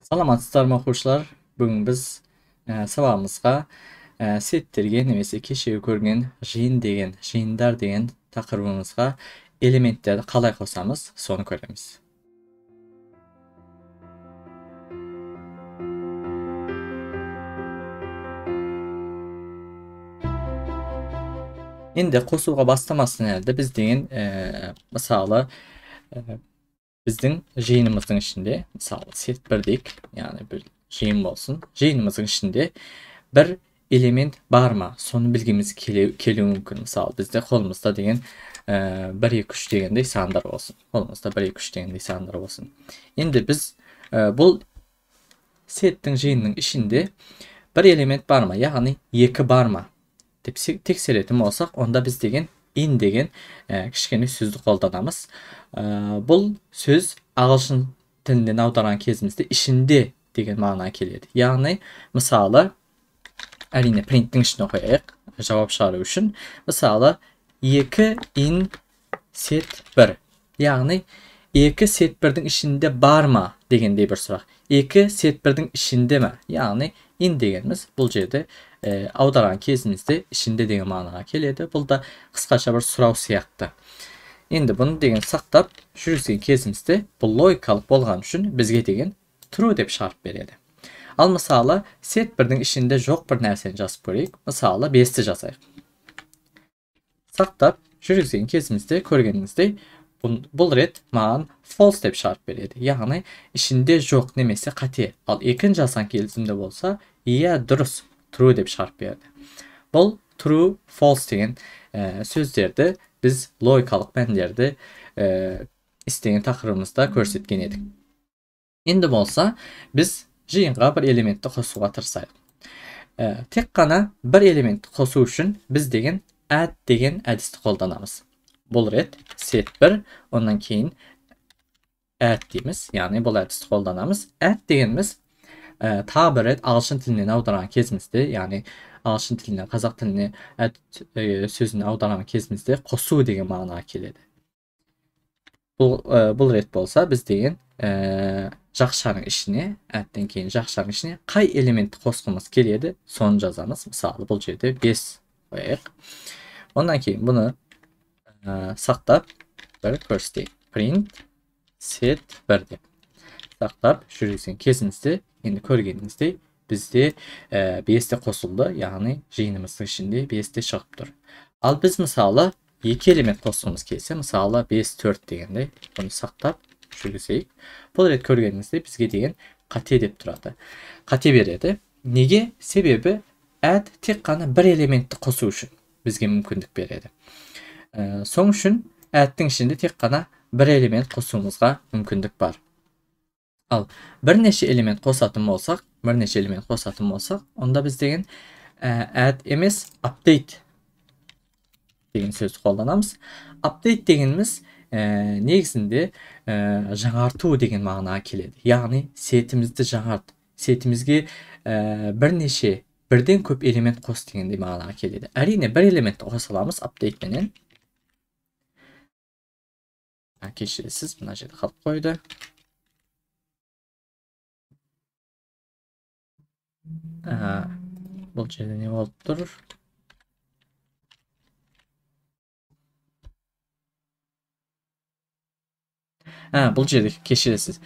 Salamatçılarma oxucular, bugün biz sabahımızga setterge nemesi keşeği көрген жиын деген, жиындар деген taqribimizga elementlerdi qalay qo'samiz, sonu ko'ramiz. Endi qo'suvga bastırmasın elde biz deyin misalı bizden jiyinimizin içinde misalı set birdik yani bir jiyin olsun. Jiyinimizin içinde bir element barma sonu bilgimiz keliyor mümkün. Misal bizde kolumuzda deyin 1-2-3 degende sanlar olsun. Kolumuzda 1-2-3 degende sanlar olsun. Endi biz bu settin jiyinin içinde bir element barma yani 2 barma tek seretim olsak onda biz degen in degen kişkeni sözlü қолданамыз. Бұл söz ағылшын тілінен аударған кезімізде ішінде деген мағына келеді. Яғни, мысалы, әрине принттің ішіне қояйық, жауап шығару үшін. Мысалы, 2 in set 1. Яғни, 2 set 1'дің ішінде бар ма дегендей bir сұрақ. 2 set 1'дің ішінде ме? Яғни, in degenimiz бұл жерде аударған кезімізде ішінде деген мағынаға келеді. Бұл да қысқаша bir сұрау сияқты. Endi bunu деген сақтап жүрген кезімізде бұл логикалық болған үшін бізге деген true деп шарт береді. Ал мысалы set 1'дің ішінде жоқ бір нәрсені жазып көрейік. Мысалы 5'ti жазайық. Сақтап жүрген кезімізде көргеніңіздей бұл рет маған false деп шарт береді. Яғни ішінде жоқ немесе қате. Ал екінші жазған кезімде болса иә дұрыс true деп шарт берді. Бұл true, false деген сөздерді biz logikалық мәндерді istеген тақырыбымызда көрсеткен едік. Енді болса біз жиынға бір элементті қосуға тырысайық. Тек қана бір элементті қосу үшін біз деген add деген әдісті қолданамыз. Бұл рет set 1, ondan кейін add дейміз. Яғни бұл әдісті қолданамыз. Add дегеніміз tағы бір рет ағылшын тілінен аударған кезімізде, яғни ағылшын тілінен қазақ тіліне сөзін аударған кезімізде қосу деген мағынаға келеді. Бұл рет болса біз деген жақшаның ішіне, әттен кейін жақшаның ішіне қай элементті қосқымыз келеді, соны жазамыз. Мысалы бұл жерде 5 қояйық. Ondan кейін бұны сақтап бір көрсетейік. Print set 1 деп сақтап жүрген кезімізде енді көргеніңіздей bizde 5'te қосылды, яғни жиынымыздың ішінде 5'те шығып тұр. Ал біз мысалы 2 элемент қосқымыз келсе, мысалы 5 4 дегенде бұны сақтап жүргізейік. Бұл рет көргеніңізде бізге деген қате деп тұрады. Қате береді. Неге? Себебі add тек қана бір элементті қосу үшін бізге мүмкіндік береді. Соң үшін add'тің ішінде тек қана бір элемент қосуымызға мүмкіндік бар. Ал бірнеше элемент қосатын болсақ, онда біз деген add емес update деген сөзді қолданамыз. Update дегеніміз негізінде жаңарту деген мағынаға келеді. Яғни сетімізді жаңарт, сетімізге бірден көп элемент қос дегендей мағынаға келеді. Әрине бір элементті қоса аламыз update менен. Кешіресіз, мына жерде қалып қойды. Бұл жерде не болып тұр? Бұл жерде кешіресіз.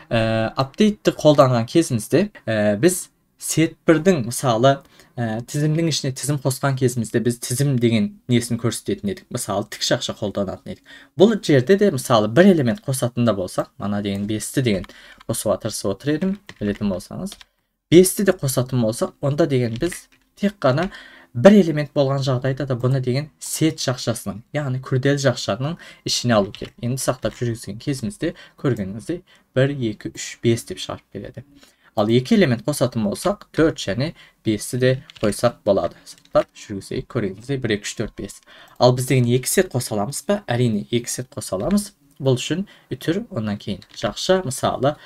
Update'ті қолданған кезімізде біз set 1'дің мысалы тізімнің ішіне тізім қосқан кезімізде біз тізім деген несін көрсететін едік. Мысалы тік шақша қолданатын едік. Бұл жерде де мысалы бір элемент қосатында болсақ, мана деген 5'ti деген қосуға тырысып отыр едім, білетін болсаңыз. 5'ti де қосатын болсақ, онда деген біз тек қана бір элемент болған жағдайда да бұны деген set жақшасының, яғни күрделі жақшаның ішіне алу керек. Енді сақтап жүрген кезімізде көргеніңізде 1 2 3 5 деп шарт береді. Ал 2 элемент қосатын болсақ, 4 және 5'ti де қойсақ болады. Сақтап жүргізейік, көргеніңізде 1 2 3 4 5. Ал біз деген 2 set қоса аламыз ба? Әрине 2 set қоса аламыз. Бұл үшін үтір, ондан кейін жақша, мысалы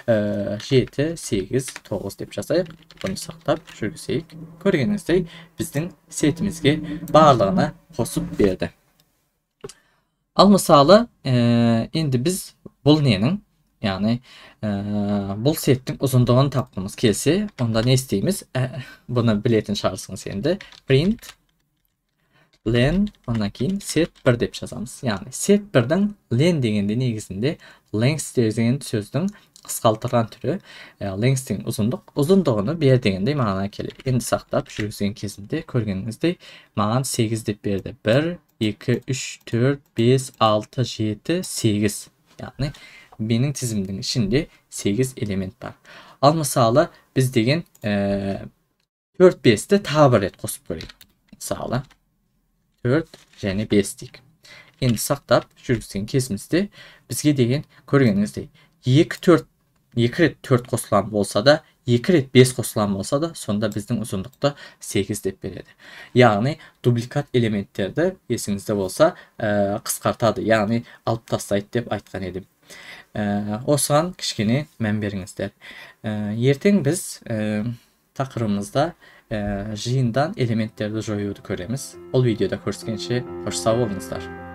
7, 8, 9 деп жазайық. Бұны сақтап жүргізейік. Көргеніңіздей біздің сетімізге барлығына қосып берді. Ал мысалы, енді біз бұл ненің Yani bu settin uzunluğunu tapmamız kelse, onda ne isteyimiz? Bunu biletin çağırsınız endi. Print len, ondan keyin set 1 dep yazamız. Yani set 1'den len degende negizinde length degan sözdün kıskaltırgan türü, length degan uzunluk, uzunluğunu ber degende ma'na kelir. Endi saktap жүрgüzgen kezinde körgeniňizdej ma'an 8 dep berdi. 1 2 3 4 5 6 7 8. Yani benim tizimden şimdi 8 element var. Al misala biz degen 4 5'te ta bir ret kosup göreyik. Misala 4 және 5 deyik. Endi saktap жүрgüzgen kezimizde bizge degen körgeniňizdej 2 ret 4 kosulan bolsa da 2 ret 5 kosulan bolsa da sonda bizden uzunlukta 8 dep beredi. Yani duplikat elementlerde esinizde bolsa kıskartadı. Yani alıp taslayt dep aytgan edim. Osgan kişkini men beriňizler. Erteň biz takırımızda jyyndan elementlerdi joýuwdy köremiz. Ol videoda körskençe hoş sag bolňuzlar.